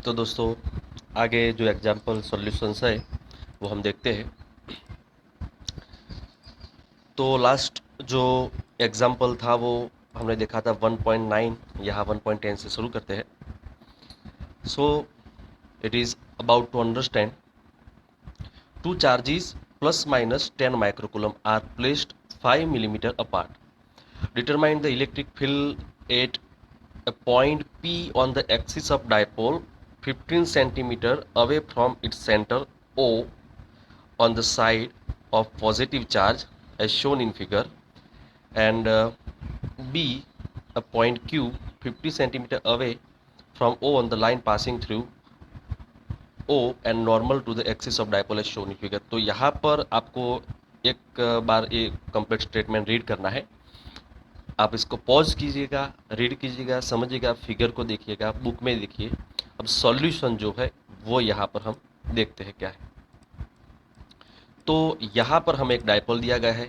तो दोस्तों आगे जो एग्जाम्पल सॉल्यूशंस है वो हम देखते हैं। तो लास्ट जो एग्जाम्पल था वो हमने देखा था 1.9, यहाँ 1.10 से शुरू करते हैं। So it is about to understand two charges plus minus 10 microcoulomb are placed 5 millimeter apart. Determine the electric field at a point P on the axis of dipole 15 centimeter away from its center O on the side of positive charge as shown in figure, and B, a point Q 50 centimeter away from O on the line passing through O and normal to the axis of dipole as shown in figure। तो यहाँ पर आपको एक बार ये complete statement read करना है। आप इसको पॉज कीजिएगा, रीड कीजिएगा, समझिएगा, फिगर को देखिएगा, बुक में देखिए। अब सॉल्यूशन जो है वो यहाँ पर हम देखते हैं क्या है। तो यहाँ पर हमें एक डायपोल दिया गया है।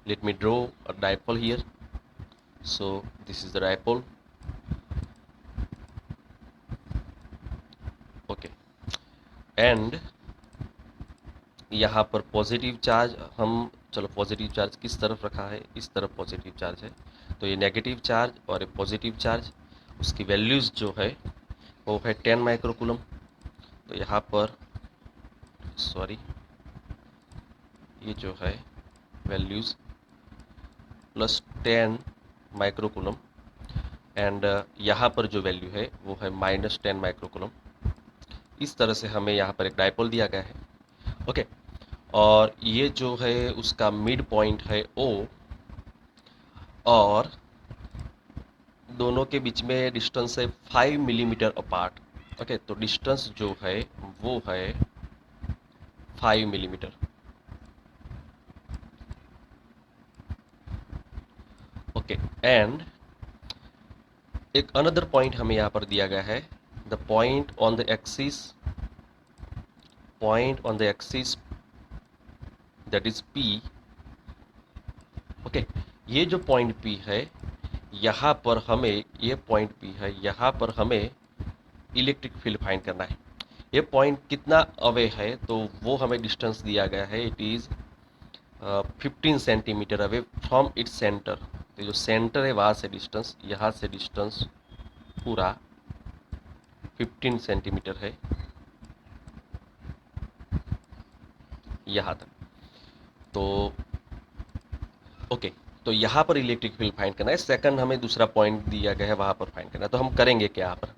Let me draw a dipole here. So this is the dipole. Okay, and यहाँ पर पॉजिटिव चार्ज हम, चलो पॉजिटिव चार्ज किस तरफ रखा है, इस तरफ पॉजिटिव चार्ज है। तो ये नेगेटिव चार्ज और ये पॉजिटिव चार्ज, उसकी वैल्यूज़ जो है वो है 10 माइक्रोकूलम। तो यहाँ पर सॉरी, ये जो है वैल्यूज़ प्लस 10 माइक्रोकूलम, एंड यहाँ पर जो वैल्यू है वो है माइनस 10 माइक्रोकूलम। इस तरह से हमें यहाँ पर एक डायपोल दिया गया है। ओके, और ये जो है उसका मिड पॉइंट है ओ, और दोनों के बीच में डिस्टेंस है 5 मिलीमीटर अपार्ट। ओके, तो डिस्टेंस जो है वो है 5 मिलीमीटर। ओके, एंड एक अनदर पॉइंट हमें यहाँ पर दिया गया है, the point on the axis, point on the axis that is P. Okay, ये जो पॉइंट पी है यहाँ पर हमें, ये पॉइंट पी है यहाँ पर हमें इलेक्ट्रिक फील्ड फाइंड करना है। ये पॉइंट कितना अवे है तो वो हमें डिस्टेंस दिया गया है, it is 15 centimetre away from its centre. तो जो सेंटर है वहाँ से डिस्टेंस, यहाँ से डिस्टेंस पूरा 15 सेंटीमीटर है यहाँ तक। तो ओके, तो यहाँ पर इलेक्ट्रिक फील्ड फाइंड करना है। सेकंड हमें दूसरा पॉइंट दिया गया है वहाँ पर फाइंड करना है। तो हम करेंगे क्या यहाँ पर।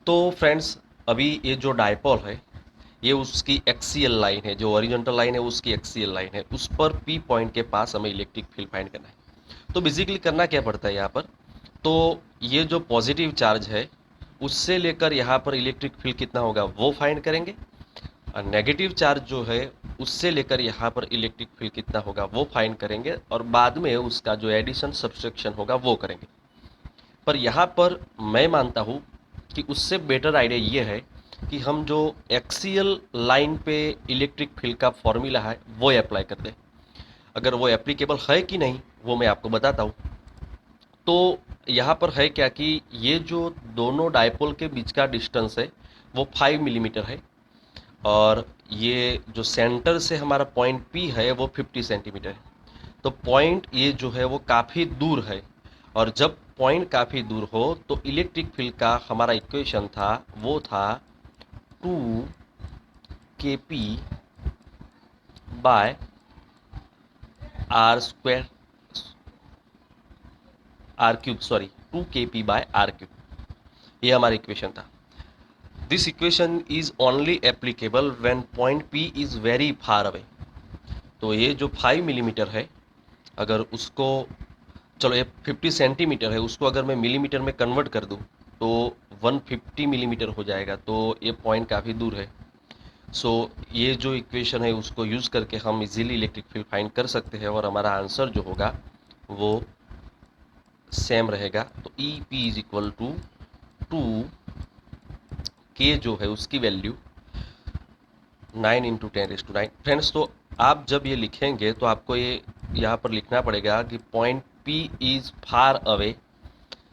तो फ्रेंड्स अभी ये जो डायपोल है ये उसकी एक्सियल लाइन है, जो ओरिजेंटल लाइन है उसकी एक्सियल लाइन है, उस पर पी पॉइंट के पास हमें इलेक्ट्रिक फील्ड फाइंड करना है। तो बेसिकली करना क्या पड़ता है यहाँ पर, तो ये जो पॉजिटिव चार्ज है उससे लेकर यहाँ पर इलेक्ट्रिक फील्ड कितना होगा वो फाइंड करेंगे, और नेगेटिव चार्ज जो है उससे लेकर यहाँ पर इलेक्ट्रिक फील्ड कितना होगा वो फाइंड करेंगे, और बाद में उसका जो एडिशन सब्सट्रैक्शन होगा वो करेंगे। पर यहाँ पर मैं मानता हूँ कि उससे बेटर आइडिया ये है कि हम जो एक्सियल लाइन पे इलेक्ट्रिक फील्ड का फॉर्मूला है वो अप्लाई कर दें। अगर वो एप्लीकेबल है कि नहीं वो मैं आपको बताता हूँ। तो यहाँ पर है क्या कि ये जो दोनों डायपोल के बीच का डिस्टेंस है वो 5 मिलीमीटर है, और ये जो सेंटर से हमारा पॉइंट पी है वो 50 सेंटीमीटर है। तो पॉइंट ये जो है वो काफ़ी दूर है, और जब पॉइंट काफ़ी दूर हो तो इलेक्ट्रिक फील्ड का हमारा इक्वेशन था वो था 2 kp by r square, r cube, sorry 2 kp by r cube, ये हमारा इक्वेशन था। This equation is only applicable when point P is very far away. तो ये जो 5 मिलीमीटर है, अगर उसको, चलो ये 50 सेंटीमीटर है, उसको अगर मैं मिलीमीटर में कन्वर्ट कर दूं तो 150 मिलीमीटर हो जाएगा। तो ये पॉइंट काफ़ी दूर है। सो ये जो इक्वेशन है उसको यूज़ करके हम इजीली इलेक्ट्रिक फील्ड फाइंड कर सकते हैं, और हमारा आंसर जो होगा वो सेम रहेगा। तो E P is equal to 2 के जो है उसकी वैल्यू 9 × 10⁻⁹। फ्रेंड्स तो आप जब ये लिखेंगे तो आपको ये यहाँ पर लिखना पड़ेगा कि point P is far away,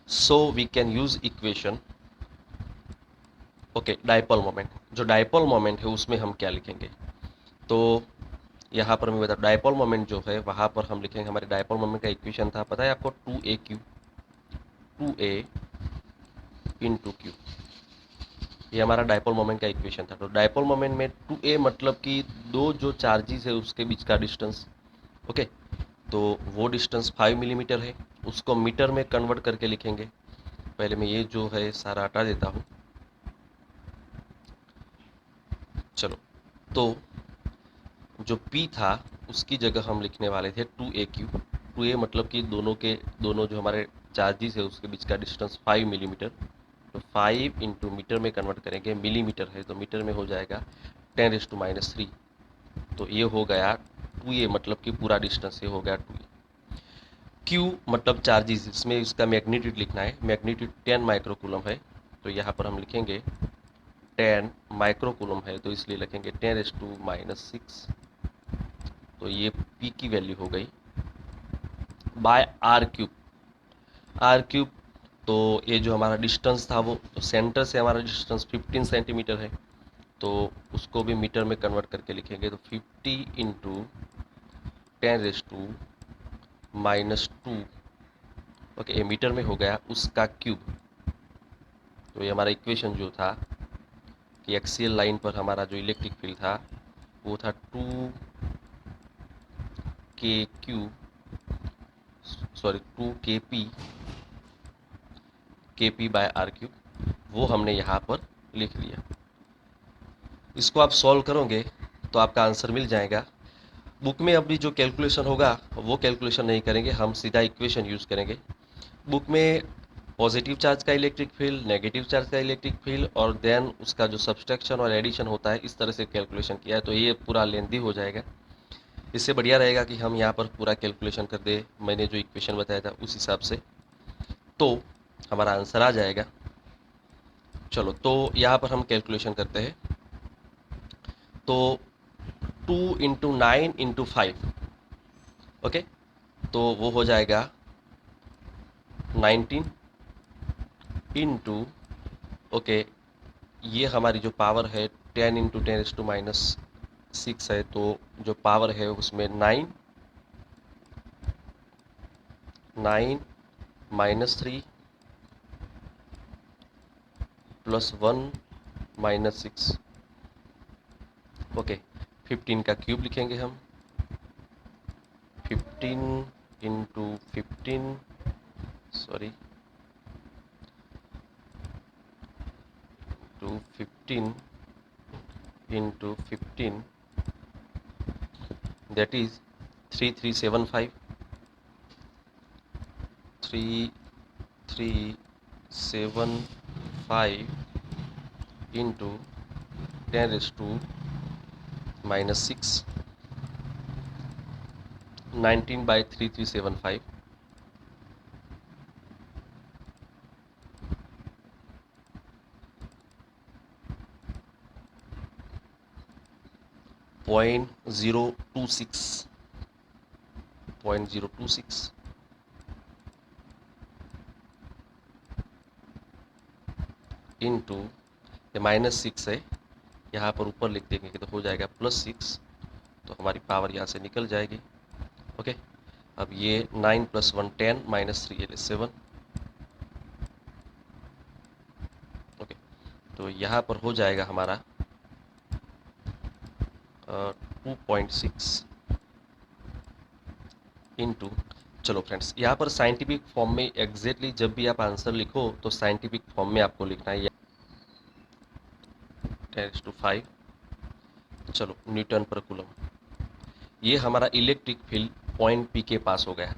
so we can use equation. Okay, dipole moment, जो डायपोल मोमेंट है उसमें हम क्या लिखेंगे? तो यहाँ पर मैं बता, डायपोल मोमेंट जो है वहाँ पर हम लिखेंगे, हमारे डायपोल मोमेंट का इक्वेशन था, पता है आपको, 2a Q, 2a into Q, ये हमारा डायपोल मोमेंट का इक्वेशन था। तो डायपोल मोमेंट में 2a मतलब कि दो जो चार्जेस है उसके बीच का डिस्टेंस। ओके, तो वो डिस्टेंस 5 मिलीमीटर है, उसको मीटर में कन्वर्ट करके लिखेंगे। पहले मैं ये जो है सारा हटा देता हूँ। चलो, तो जो P था उसकी जगह हम लिखने वाले थे 2a क्यू। 2a मतलब कि दोनों जो हमारे चार्जेस है उसके बीच का डिस्टेंस 5 मिलीमीटर। तो 5 इंटू मीटर में कन्वर्ट करेंगे, मिलीमीटर है तो मीटर में हो जाएगा 10⁻³ तो ये हो गया 2a मतलब कि पूरा डिस्टेंस ये हो गया 2a। Q मतलब चार्जेस, इसमें इसका मैग्नीट्यूड लिखना है, मैग्नीट्यूड 10 माइक्रोकूलम है, तो यहाँ पर हम लिखेंगे 10 माइक्रोकूलम है तो इसलिए लिखेंगे 10⁻⁻⁶। तो ये P की वैल्यू हो गई by r cube. R cube, तो ये जो हमारा डिस्टेंस था वो, तो सेंटर से हमारा डिस्टेंस 15 सेंटीमीटर है, तो उसको भी मीटर में कन्वर्ट करके लिखेंगे। तो 50 इंटू 10⁻⁻², ओके, ये मीटर में हो गया, उसका क्यूब। तो ये हमारा इक्वेशन जो था कि एक्सियल लाइन पर हमारा जो इलेक्ट्रिक फील्ड था वो था 2 के पी बाय आर क्यूब, वो हमने यहाँ पर लिख लिया। इसको आप सॉल्व करोगे तो आपका आंसर मिल जाएगा। बुक में अभी जो कैलकुलेशन होगा वो कैलकुलेशन नहीं करेंगे, हम सीधा इक्वेशन यूज़ करेंगे। बुक में पॉजिटिव चार्ज का इलेक्ट्रिक फील्ड, नेगेटिव चार्ज का इलेक्ट्रिक फील्ड और देन उसका जो सब्सट्रैक्शन और एडिशन होता है, इस तरह से कैलकुलेशन किया है, तो ये पूरा लेंथी हो जाएगा। इससे बढ़िया रहेगा कि हम यहाँ पर पूरा कैलकुलेशन कर दे, मैंने जो इक्वेशन बताया था उस हिसाब से, तो हमारा आंसर आ जाएगा। चलो, तो यहाँ पर हम कैलकुलेशन करते हैं। तो 2 × 9 × 5, ओके, तो वो हो जाएगा 19 इंटू, ओके, ये हमारी जो पावर है 10 × 10⁻⁶ है, तो जो पावर है उसमें 9 -3 + 1 -6, ओके, 15 का क्यूब लिखेंगे हम, 15 into 15, sorry, two 15 into 15, that is 3375, 3375 into 10⁻⁻⁶, 19/3375, 0.026, 0.026 into, ये -6 है, यहाँ पर ऊपर लिख देंगे तो हो जाएगा +6, तो हमारी पावर यहाँ से निकल जाएगी। ओके, अब ये 9 + 1 10 -3 ये 7, ओके, तो यहाँ पर हो जाएगा हमारा 2.6 इंटू, चलो फ्रेंड्स, यहाँ पर साइंटिफिक फॉर्म में एग्जैक्टली जब भी आप आंसर लिखो तो साइंटिफिक फॉर्म में आपको लिखना है 10⁵, चलो, न्यूटन पर कूलम। ये हमारा इलेक्ट्रिक फील्ड पॉइंट पी के पास हो गया।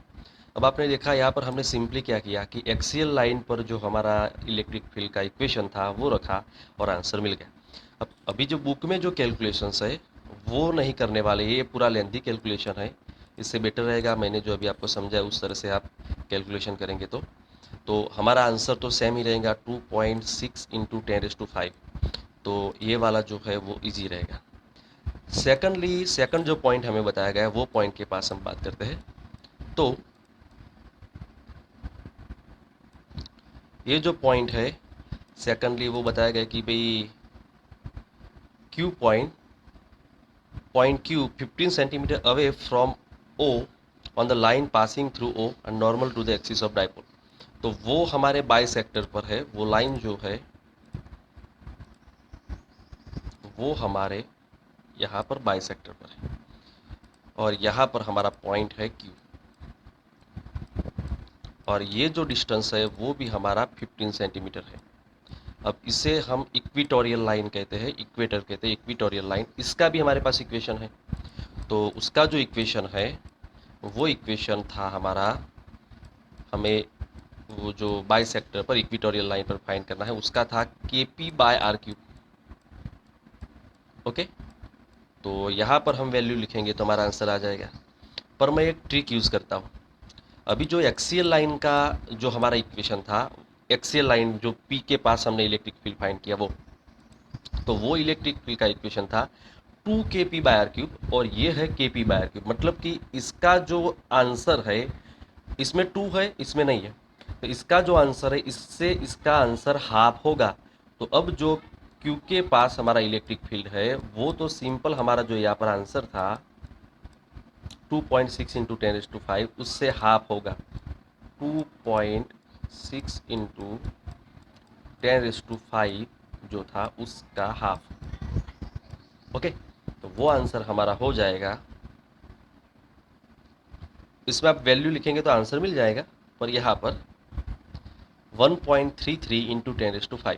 अब आपने देखा यहाँ पर हमने सिंपली क्या किया कि एक्सियल लाइन पर जो हमारा इलेक्ट्रिक फील्ड का इक्वेशन था वो रखा और आंसर मिल गया। अब अभी जो बुक में जो कैलकुलेशंस है वो नहीं करने वाले, ये पूरा लेंथी कैलकुलेशन है। इससे बेटर रहेगा मैंने जो अभी आपको समझाया उस तरह से आप कैलकुलेशन करेंगे तो हमारा आंसर तो सेम ही रहेगा 2.6 इंटू 10⁵। तो ये वाला जो है वो इजी रहेगा। सेकंड जो पॉइंट हमें बताया गया है वो पॉइंट के पास हम बात करते हैं। तो ये जो पॉइंट है सेकंडली वो बताया गया कि भाई Q point Q 15 centimeter away from O on the line passing through O and normal to the axis of dipole। तो वो हमारे बाइसेक्टर पर है, वो लाइन जो है वो हमारे यहाँ पर बाइसेक्टर पर है और यहाँ पर हमारा पॉइंट है Q और ये जो डिस्टेंस है वो भी हमारा 15 सेंटीमीटर है। अब इसे हम इक्विटोरियल लाइन कहते हैं, इक्वेटर कहते हैं, इक्विटोरियल लाइन। इसका भी हमारे पास इक्वेशन है। तो उसका जो इक्वेशन है वो इक्वेशन था हमारा, हमें वो जो बाइसेक्टर पर इक्विटोरियल लाइन पर फाइंड करना है, उसका था KP/R3। ओके, तो यहाँ पर हम वैल्यू लिखेंगे तो हमारा आंसर आ जाएगा। पर मैं एक ट्रिक यूज़ करता हूँ। अभी जो एक्सियल लाइन का जो हमारा इक्वेशन था, एक्सियल लाइन जो P के पास हमने इलेक्ट्रिक फील्ड फाइंड किया, वो इलेक्ट्रिक फील्ड का इक्वेशन था 2KP/R3 और ये है KP/R3। मतलब कि इसका जो आंसर है, इसमें 2 है, इसमें नहीं है, तो इसका जो आंसर है इससे इसका आंसर हाफ होगा। तो अब जो Q के पास हमारा इलेक्ट्रिक फील्ड है वो तो सिंपल हमारा जो यहाँ पर आंसर था 2.6 इंटू 10⁵ उससे हाफ होगा। 2.6 इंटू 10⁵ जो था उसका हाफ। ओके, तो वो आंसर हमारा हो जाएगा। इसमें आप वैल्यू लिखेंगे तो आंसर मिल जाएगा, पर यहाँ पर 1.33 इंटू 10⁵।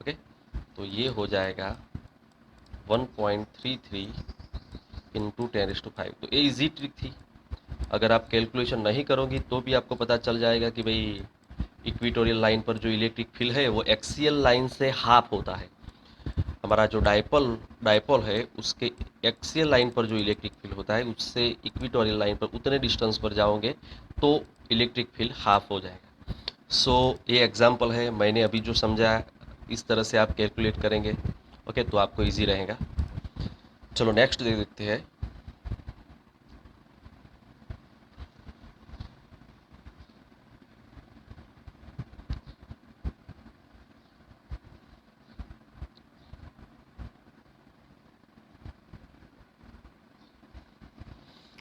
ओके, तो ये हो जाएगा 1.33 इंटू 10⁵। तो ये इजी ट्रिक थी। अगर आप कैलकुलेशन नहीं करोगी तो भी आपको पता चल जाएगा कि भाई इक्विटोरियल लाइन पर जो इलेक्ट्रिक फील्ड है वो एक्सियल लाइन से हाफ होता है। हमारा जो डायपोल है उसके एक्सियल लाइन पर जो इलेक्ट्रिक फील्ड होता है उससे इक्विटोरियल लाइन पर उतने डिस्टेंस पर जाओगे तो इलेक्ट्रिक फील्ड हाफ हो जाएगा। सो ये एग्जांपल है, मैंने अभी जो समझा इस तरह से आप कैलकुलेट करेंगे। ओके, तो आपको इजी रहेगा। चलो नेक्स्ट देख देखते हैं।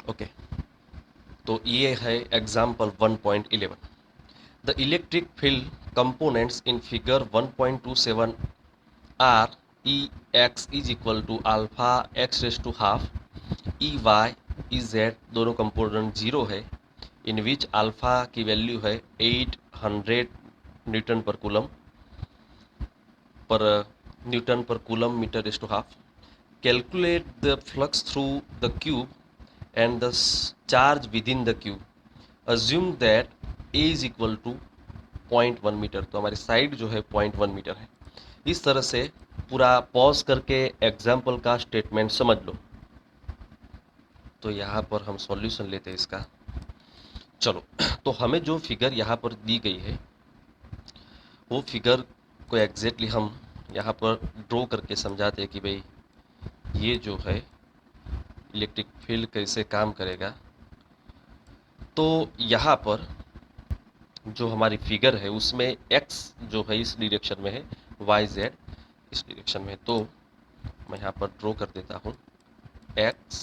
ओके, तो ये है example 1.11। The electric field components in figure 1.27 are E x is equal to alpha x raise to half E y E z, दोनों कंपोनेंट जीरो है, इन विच अल्फा की वैल्यू है 800 न्यूटन पर coulomb metre raise to half. Calculate the flux through the cube and the charge within the cube, assume that A is equal to 0.1 metre. तो हमारी side जो है 0.1 metre है। इस तरह से पूरा पॉज करके एग्जाम्पल का स्टेटमेंट समझ लो। तो यहाँ पर हम सॉल्यूशन लेते हैं इसका। चलो, तो हमें जो फिगर यहाँ पर दी गई है वो फिगर को एग्जैक्टली हम यहाँ पर ड्रॉ करके समझाते हैं कि भाई ये जो है इलेक्ट्रिक फील्ड कैसे काम करेगा। तो यहाँ पर जो हमारी फिगर है उसमें x जो है इस डायरेक्शन में है, y z इस डायरेक्शन में है। तो मैं यहाँ पर ड्रॉ कर देता हूँ x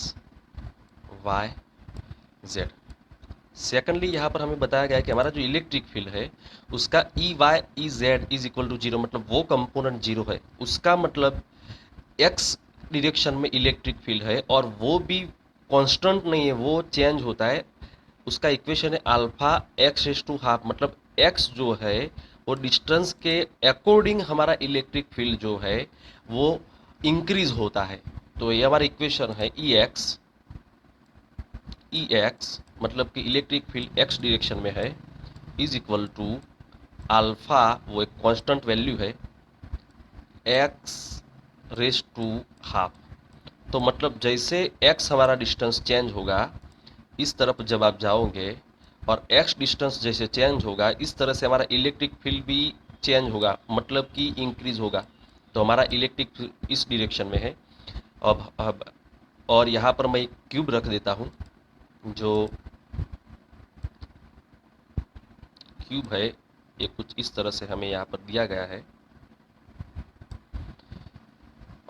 y z। सेकेंडली यहाँ पर हमें बताया गया है कि हमारा जो इलेक्ट्रिक फील्ड है उसका E y E z is equal to zero, मतलब वो कंपोनेंट जीरो है। उसका मतलब x डायरेक्शन में इलेक्ट्रिक फील्ड है और वो भी कांस्टेंट नहीं है, वो चेंज होता है। उसका इक्वेशन है alpha x raise to half, मतलब x जो है वो डिस्टेंस के अकॉर्डिंग हमारा इलेक्ट्रिक फील्ड जो है वो इंक्रीज होता है। तो ये हमारा इक्वेशन है ई एक्स मतलब कि इलेक्ट्रिक फील्ड x डायरेक्शन में है इज इक्वल टू अल्फा, वो एक कांस्टेंट वैल्यू है, एक्स रेस टू हाफ। तो मतलब जैसे x हमारा डिस्टेंस चेंज होगा इस तरफ जब आप जाओगे और x डिस्टेंस जैसे चेंज होगा इस तरह से हमारा इलेक्ट्रिक फील्ड भी चेंज होगा, मतलब कि इंक्रीज होगा। तो हमारा इलेक्ट्रिक फील्ड इस डायरेक्शन में है। अब और यहाँ पर मैं क्यूब रख देता हूँ। जो क्यूब है ये कुछ इस तरह से हमें यहाँ पर दिया गया है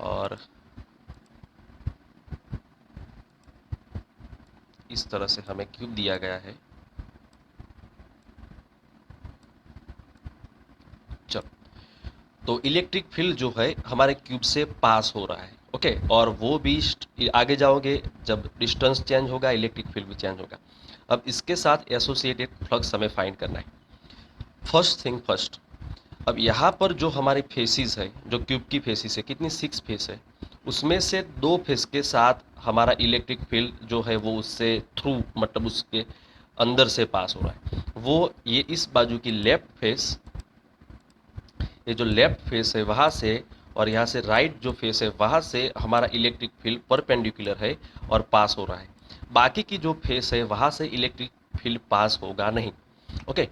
और इस तरह से हमें क्यूब दिया गया है। चलो, तो इलेक्ट्रिक फील्ड जो है हमारे क्यूब से पास हो रहा है, ओके, और वो भी आगे जाओगे जब डिस्टेंस चेंज होगा इलेक्ट्रिक फील्ड भी चेंज होगा। अब इसके साथ एसोसिएटेड फ्लक्स हमें फाइंड करना है। फर्स्ट थिंग फर्स्ट, अब यहाँ पर जो हमारे फेसिस है, जो क्यूब की फेसिस है, कितनी 6 फेस है, उसमें से 2 फेस के साथ हमारा इलेक्ट्रिक फील्ड जो है वो उससे थ्रू, मतलब उसके अंदर से पास हो रहा है। वो ये इस बाजू की लेफ्ट फेस, ये जो लेफ्ट फेस है वहाँ से, और यहाँ से राइट जो फेस है वहाँ से हमारा इलेक्ट्रिक फील्ड परपेंडिकुलर है और पास हो रहा है। बाकी की जो फेस है वहाँ से इलेक्ट्रिक फील्ड पास होगा नहीं, ओके।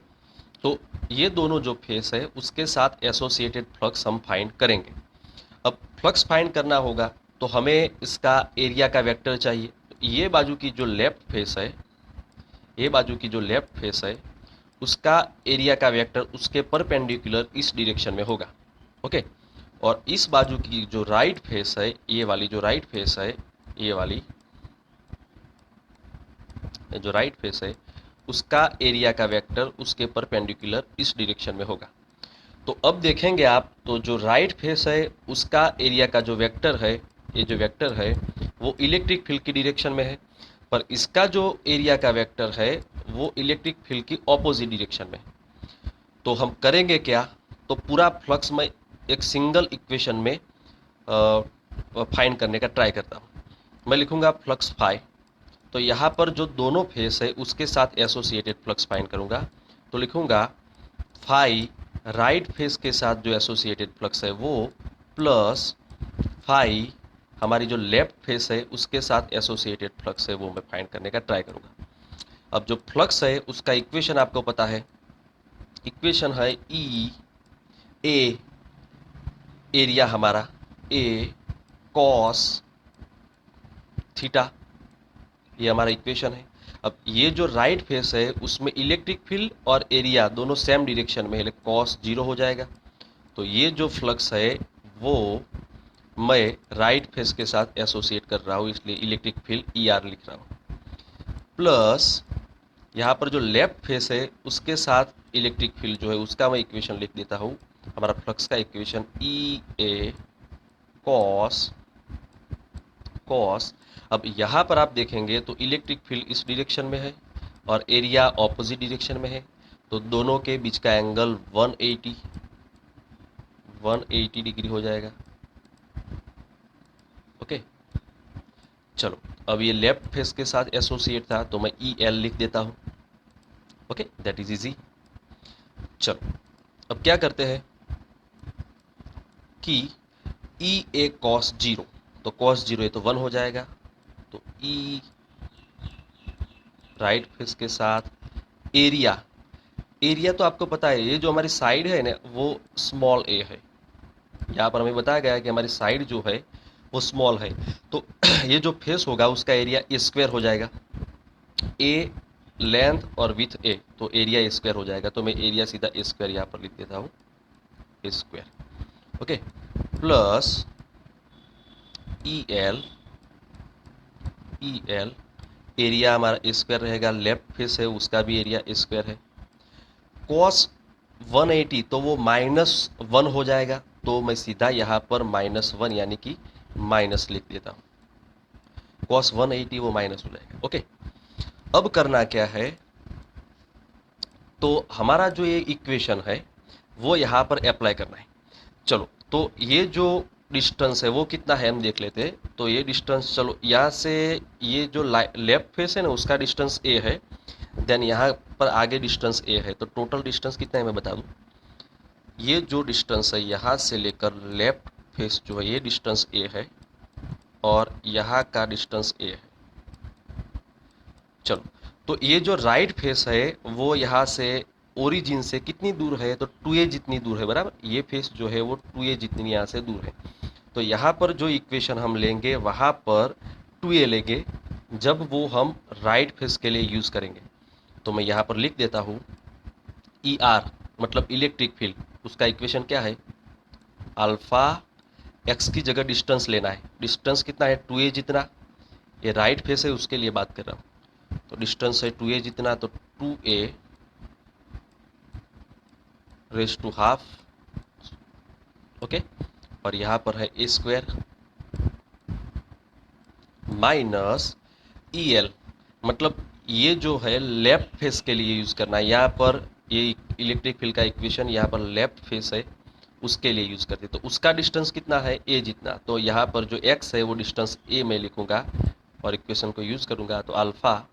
तो ये दोनों जो फेस है उसके साथ एसोसिएटेड फ्लक्स हम फाइंड करेंगे। अब फ्लक्स फाइंड करना होगा तो हमें इसका एरिया का वेक्टर चाहिए। ये बाजू की जो लेफ्ट फेस है, ये बाजू की जो लेफ्ट फेस है उसका एरिया का वेक्टर उसके परपेंडिकुलर इस डायरेक्शन में होगा, ओके। और इस बाजू की जो राइट फेस है, ये वाली जो राइट फेस है, ये वाली जो राइट फेस है उसका एरिया का वेक्टर उसके परपेंडिकुलर इस डायरेक्शन में होगा। तो अब देखेंगे आप, तो जो राइट फेस है उसका एरिया का जो वेक्टर है, ये जो वेक्टर है वो इलेक्ट्रिक फील्ड की डायरेक्शन में है, पर इसका जो एरिया का वेक्टर है वो इलेक्ट्रिक फील्ड की ऑपोजिट डायरेक्शन में है। तो हम करेंगे क्या, तो पूरा फ्लक्स मैं एक सिंगल इक्वेशन में फाइंड करने का ट्राई करता हूँ। मैं लिखूंगा फ्लक्स फाई, तो यहाँ पर जो दोनों फेस है उसके साथ एसोसिएटेड फ्लक्स फाइंड करूंगा। तो लिखूंगा फाई राइट फेस के साथ जो एसोसिएटेड फ्लक्स है वो प्लस फाई हमारी जो लेफ्ट फेस है उसके साथ एसोसिएटेड फ्लक्स है वो मैं फाइंड करने का ट्राई करूंगा। अब जो फ्लक्स है उसका इक्वेशन आपको पता है, इक्वेशन है ई ए, एरिया हमारा ए कॉस थीटा, ये हमारा इक्वेशन है। अब ये जो राइट फेस है उसमें इलेक्ट्रिक फील्ड और एरिया दोनों सेम डायरेक्शन में है, कॉस जीरो हो जाएगा। तो ये जो फ्लक्स है वो मैं राइट फेस के साथ एसोसिएट कर रहा हूँ, इसलिए इलेक्ट्रिक फील्ड ई आर लिख रहा हूँ, प्लस यहाँ पर जो लेफ्ट फेस है उसके साथ इलेक्ट्रिक फील्ड जो है उसका मैं इक्वेशन लिख देता हूँ, हमारा फ्लक्स का इक्वेशन ई ए कॉस कॉस। अब यहाँ पर आप देखेंगे तो इलेक्ट्रिक फील्ड इस डायरेक्शन में है और एरिया ऑपोजिट डायरेक्शन में है, तो दोनों के बीच का एंगल 180 डिग्री हो जाएगा, ओके। चलो, अब ये लेफ्ट फेस के साथ एसोसिएट था तो मैं ई एल लिख देता हूँ, ओके, दैट इज इजी। चलो, अब क्या करते हैं कि ई ए कॉस जीरो, तो कॉस जीरो है तो 1 हो जाएगा, तो ई राइट फेस के साथ एरिया, एरिया तो आपको पता है ये जो हमारी साइड है ना वो स्मॉल ए है, यहाँ पर हमें बताया गया है कि हमारी साइड जो है वो स्मॉल है, तो ये जो फेस होगा उसका एरिया ए स्क्वायर हो जाएगा, ए लेंथ और विथ ए, तो एरिया ए स्क्वायर हो जाएगा, तो मैं एरिया सीधा ए स्क्वायर यहाँ पर लिख देता हूँ, A square, okay, plus E L, E L area हमारा ए स्क्वायर रहेगा, लेफ्ट फेस है उसका भी एरिया ए स्क्वायर है, कॉस 180 तो वो -1 हो जाएगा, तो मैं सीधा यहाँ पर -1 यानी कि माइनस लिख देता हूँ, कॉस 180 वो माइनस हो जाएगा, ओके। अब करना क्या है, तो हमारा जो ये इक्वेशन है वो यहाँ पर अप्लाई करना है। चलो, तो ये जो डिस्टेंस है वो कितना है हम देख लेते हैं। तो ये डिस्टेंस, चलो यहाँ से ये जो लेफ्ट फेस है ना उसका डिस्टेंस ए है, देन यहाँ पर आगे डिस्टेंस ए है, तो टोटल डिस्टेंस कितना है मैं बता दूँ। ये जो डिस्टेंस है यहाँ से लेकर लेफ्ट फेस जो है ये डिस्टेंस ए है और यहाँ का डिस्टेंस ए है। चलो, तो ये जो राइट फेस है वो यहाँ से ओरिजिन से कितनी दूर है, तो 2a जितनी दूर है, बराबर। ये फेस जो है वो 2a जितनी यहाँ से दूर है, तो यहाँ पर जो इक्वेशन हम लेंगे वहाँ पर 2a लेंगे जब वो हम राइट फेस के लिए यूज़ करेंगे। तो मैं यहाँ पर लिख देता हूँ ई आर मतलब इलेक्ट्रिक फील्ड, उसका इक्वेशन क्या है, अल्फ़ा एक्स की जगह डिस्टेंस लेना है। डिस्टेंस कितना है, 2a जितना। ये राइट फेस है उसके लिए बात कर रहा हूँ। तो डिस्टेंस है 2a जितना, तो 2a raise to half, okay. और यहाँ पर है ए स्क्वायर माइनस ई एल, मतलब ये जो है लेफ्ट फेस के लिए यूज करना है। यहाँ पर ये इलेक्ट्रिक फील्ड का इक्वेशन यहाँ पर लेफ्ट फेस है उसके लिए यूज करते हैं। तो उसका डिस्टेंस कितना है, ए जितना। तो यहाँ पर जो एक्स है वो डिस्टेंस ए में लिखूंगा और इक्वेशन को यूज करूंगा। तो अल्फा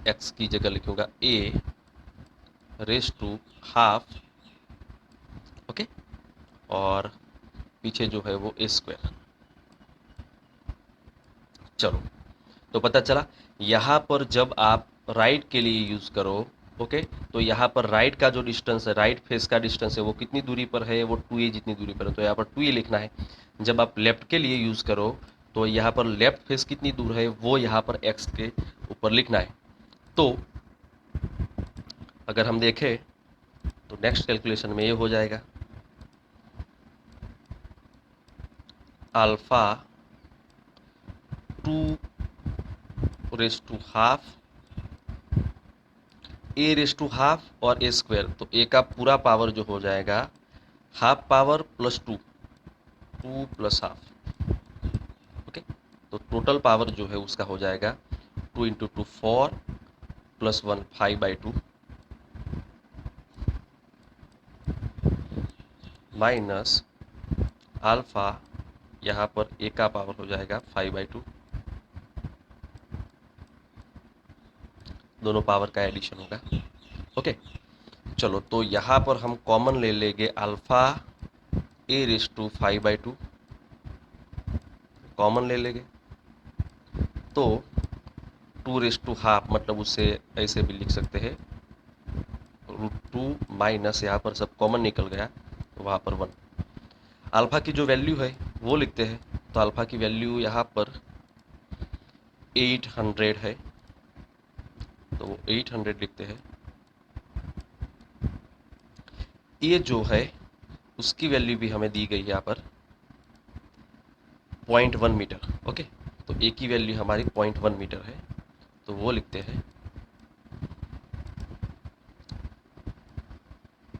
एक्स की जगह लिखूंगा ए रेस टू हाफ, ओके। और पीछे जो है वो ए स्क्वायर। चलो, तो पता चला यहाँ पर जब आप राइट के लिए यूज करो, ओके, तो यहाँ पर राइट का जो डिस्टेंस है, राइट फेस का डिस्टेंस है वो कितनी दूरी पर है, वो 2a जितनी दूरी पर है। तो यहाँ पर 2a लिखना है। जब आप लेफ्ट के लिए यूज करो तो यहाँ पर लेफ्ट फेस कितनी दूर है वो यहाँ पर x के ऊपर लिखना है। तो अगर हम देखें तो नेक्स्ट कैलकुलेशन में ये हो जाएगा alpha 2 raise to half A raise to half और ए स्क्वायर। तो ए का पूरा पावर जो हो जाएगा half power plus 2, 2 plus half, okay. तो टोटल पावर जो है उसका हो जाएगा 2 इंटू 2 4 प्लस 1 5/2 माइनस अल्फा, यहाँ पर ए का पावर हो जाएगा 5/2, दोनों पावर का एडिशन होगा, ओके। चलो, तो यहाँ पर हम कॉमन ले लेंगे alpha A raise to 5/2 common ले लेंगे। तो 2 रेस टू हाफ मतलब उसे ऐसे भी लिख सकते हैं √2 माइनस, यहाँ पर सब कॉमन निकल गया तो वहाँ पर 1। अल्फा की जो वैल्यू है वो लिखते हैं। तो अल्फा की वैल्यू यहाँ पर 800 है, तो वो 800 लिखते हैं। ये जो है उसकी वैल्यू भी हमें दी गई है यहाँ पर 0.1 मीटर, ओके। तो ए की वैल्यू हमारी 0.1 मीटर है, तो वो लिखते हैं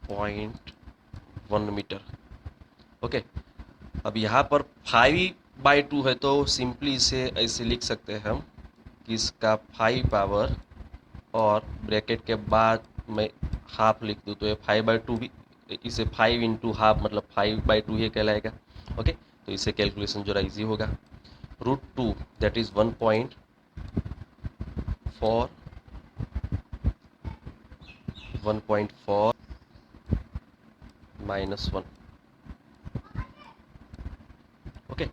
0.1 मीटर, ओके। अब यहाँ पर 5/2 है तो सिंपली इसे ऐसे लिख सकते हैं हम कि इसका 5 पावर और ब्रैकेट के बाद मैं हाफ लिख दूँ तो ये 5/2 भी, इसे 5 इंटू हाफ मतलब 5/2 ये कहलाएगा, ओके। तो इसे कैलकुलेशन जरा इजी होगा। √2 दैट इज 1.4 माइनस 1, ओके।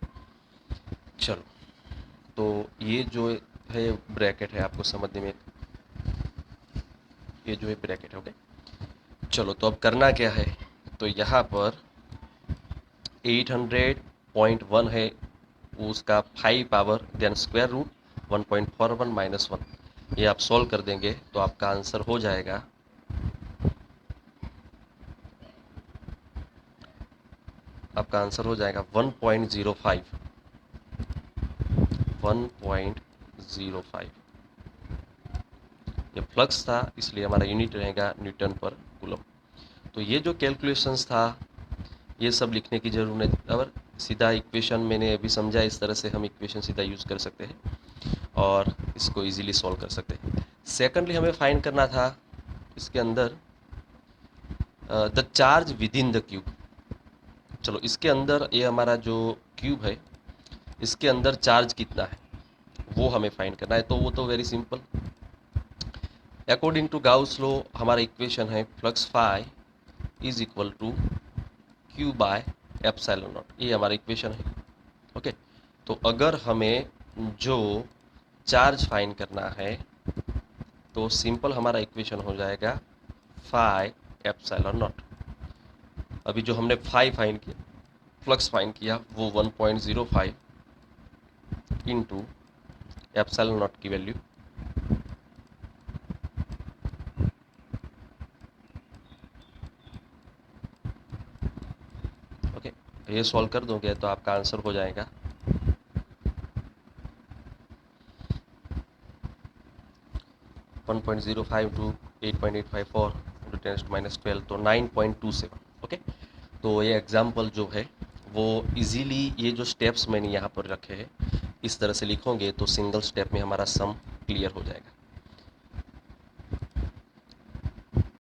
चलो, तो ये जो है ब्रैकेट है आपको समझने में, ये जो है ब्रैकेट है, ओके। चलो, तो अब करना क्या है, तो यहाँ पर 800.1 है उसका 5 power then square root 1.41 minus 1, ये आप सॉल्व कर देंगे तो आपका आंसर हो जाएगा 1.05। 1.05 ये फ्लक्स था इसलिए हमारा यूनिट रहेगा न्यूटन पर कूलम। तो ये जो कैलकुलेशंस था ये सब लिखने की जरूरत नहीं, और सीधा इक्वेशन मैंने अभी समझा, इस तरह से हम इक्वेशन सीधा यूज़ कर सकते हैं और इसको इजीली सॉल्व कर सकते हैं। सेकंडली हमें फाइंड करना था इसके अंदर the charge with in the cube. चलो, इसके अंदर ये हमारा जो क्यूब है इसके अंदर चार्ज कितना है वो हमें फाइंड करना है। तो वो तो very simple, according to Gauss law हमारा इक्वेशन है flux phi is equal to Q by epsilon naught, ये हमारा इक्वेशन है, ओके। तो अगर हमें जो चार्ज फाइंड करना है तो सिंपल हमारा इक्वेशन हो जाएगा फाई एप्सिलॉन नॉट। अभी जो हमने फाई फाइंड किया, फ्लक्स फाइंड किया, वो 1.05 इंटू एप्सिलॉन नॉट की वैल्यू, ओके। ये सॉल्व कर दोगे तो आपका आंसर हो जाएगा 1.05 टू 8.854 इंटू 10⁻12 तो 9.27। ओके, तो ये एग्जाम्पल जो है वो इजीली ये जो स्टेप्स मैंने यहाँ पर रखे हैं इस तरह से लिखोगे तो सिंगल स्टेप में हमारा सम क्लियर हो जाएगा।